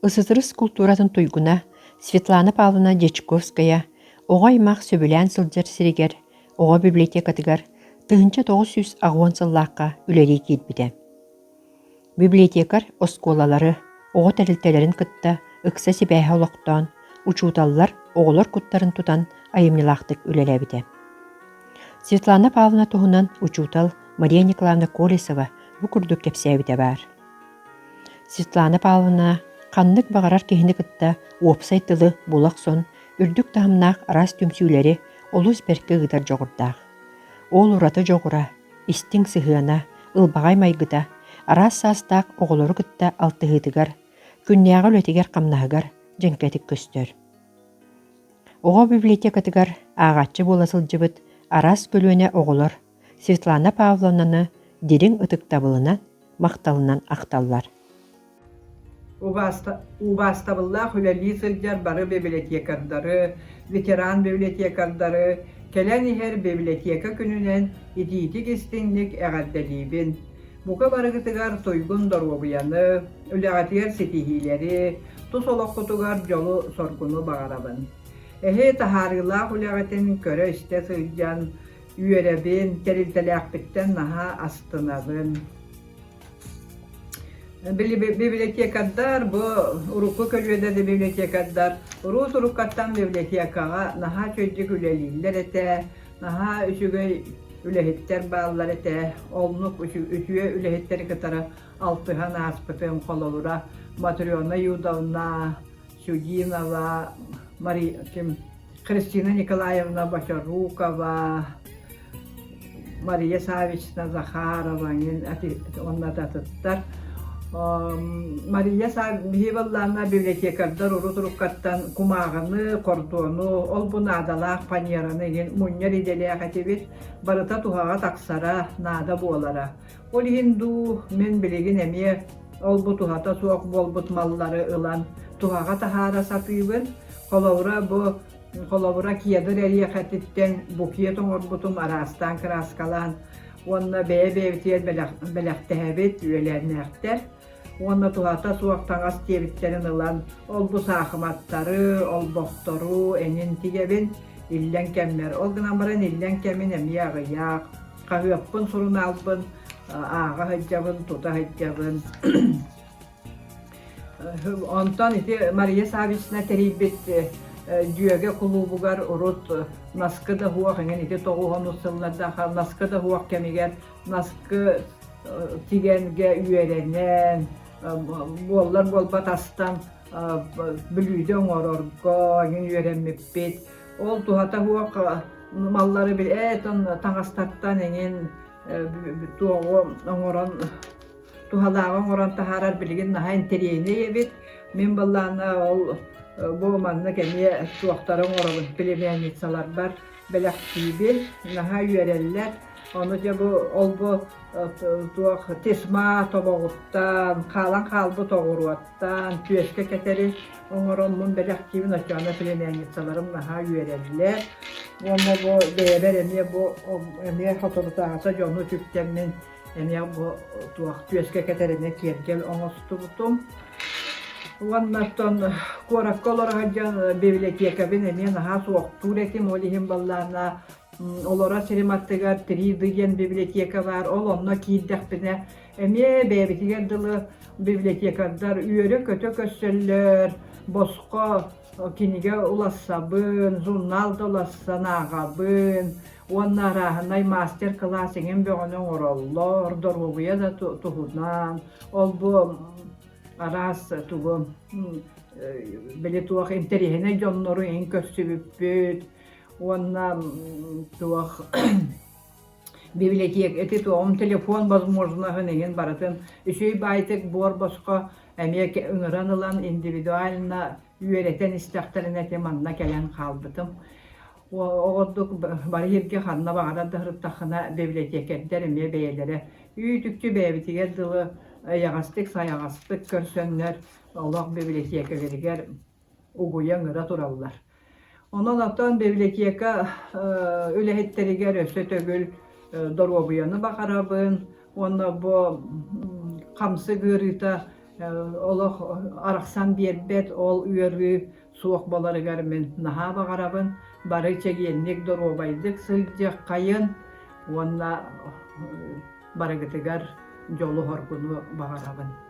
Ысытырыс культуратын туйгуна Светлана Павловна Дечковская оҕой мах сөбүлээн сылдьар сиригер, оҕо библиотекатыгар тыһынча 900 агуон сыллаакка үлэлии киирбитэ. Библиотекар оскуолалары оҕо тәрилтэлэрин кытта ыкса сибээһэ олохтоон, учууталлар оҕолор куттарын тутан айымнылаахтык үлэлэбитэ. Светлана Павловна туһунан учуутал Мария Николаевна Колесова бу курдук кэпсээбитэ баар. Светлана Павловна ханнык бағарар киһини кытта уопсай тылы булак сон үрдүк таһымнаах арас түмсүүлери олус берке ыгытар жоҕурдаах. Ол ураты жоҕура, истиң сыһыана, ылбаҕай майгыта, арас саастаах оҕолору кытта алтыһыытыгар, күннээҕэ үлэтигэр хамнаһыгар дьэнкэтик көстөр. Оҕо библиотекатыгар ааҕаччы буола сылдьыбыт арас көлүөнэ оҕолор Светлана Павловнаны дириң ытыктабылынан, макталынан ахталлар. Убастабыллах үлэлии сылдьар бары библиотекардары, ветеран библиотекардары, келен ихер библиотека күнүнен идиитик истинник эҕэрдэлиибин. Бука барыгытыгар тойгун доруобуяны, үлэҕатыгар сетиһиилери, тус олоххутугар жолу соргуну бағарабын. Эхе тахарыылаах үлэҕатын көрө истэ сылдьан, үөребин, терилтэлээхпиттэн наһа астынабын. Библиотекаддар, бу урукку көлүөдө библиотекаддар, урус уруккаттан библиотекага наһа чөйдүк үлэлииллер эте, наһа үчүгөй үлэһиттер бааллар эте, олнук үчүгө үлэһиттери кытара алтыхан ааспытын хололура Матрёна Юдовна, Чудинова, Кристина Николаевна Бочарукова, Мария Савична Захарова, онна татыттар. Мария Савична библиотекардар урутуруккаттан кумааганы, кордону, ол бу наадалаах паньераны, муньяр иделеах атебит, барыта тухага таксара, наада буолара. Ол хинду мен билигин эмие, ол бу тухата суок болбут маллары ылан, тухага тахара сапыйбын, холовура киядыр элиэхэтиттен букие тоҥорбутум арастан краскалан, онна бэйэ-бэйбитиэр бэлэхтэһэбит үөлээнээхтэр, онна тухата суоктаҥас тиэбиттерин ылан, ол бу саахыматтары, ол бохтору, энин тигебин иллэн кэммэр. Ол гынан баран иллэн кэмин эмиэ аҕыйаах, хаһыаппын сурунаалбын, ааҕа хыджабын, тута хыджабын. Онтон ити Мария Савична терийбит дүйөге кулубугар урут наскы да хуак эңен ити тоҕуһон уссыллардаха наскы да хуак кемигер наскы тигенге үөренен буоллар буолбат астан бүлүүдө оҥорорго эңин үөренмиппит. Ол тухата хуак маллары бир этон таҥастаттан эңин туоҕу оҥорон тухалааҕа оҥорон тахарар билигин наһа интериэне эбит. Мен баллаана ол бу манна кемие туохтарын оробун племянницалар бар белактиибин наһа үөрэллер. Ону же бу ол бу туох тесма тобогуттан, каалан каалбы тогуруаттан, түөскө кетери оҥороннун белактиибин очуана племянницаларым наһа үөрэллер. Ону бу бэйэлер эмие бу эмие хоторутааса жону түптэммин эмие бу туох түөскө кетерине киэргел оҥостубутум. Уаннаттан куоракколорга жан библиотекабин эмие наһа суохтуур этим олиһин баллаана олора сериматтыгар тридыген библиотека бар, ол онно киирдэхпине эмие бэйэбитигер дылы библиотекардар үөрө көтө көссөллөр, боско киниге улассабын, журналда улассанаагабын, уонна арааһынай мастер-класс эҥин бөҕөнөң ороллор, доруобуя да туһунан, ол бу арас тугу били туох интериһине дьоннору эҥин көссүбүппүт, уонна туох библиотека эти туом телефон возможноһын эҥин барытын үчүй баайтык буор боско эмие ыҥыран ылан индивидуально үөрэтэн истэхтерин эти манна келен хаалбытым. Оҕордук бары хирге ханна баҕарар дыһырыттаххына библиотекердер эмие бэйэлэре үүтүкчү бэйэбитигер дылы яҕастык саяҕастык көрсөннөр олох библиотекагеригер угуя ыҥыра тураллар. Онон оттон библиотека үлэһиттеригер өссө төгүл доруобуяны баҕарабын, онно бу хамсы гырыта олох арахсан биэрбет ол үөрү суох боларыгар мен наха багарабын бары чегиенник доробайдык сылдьах кайын уонна барыгытыгар жолу хоргуну багарабын.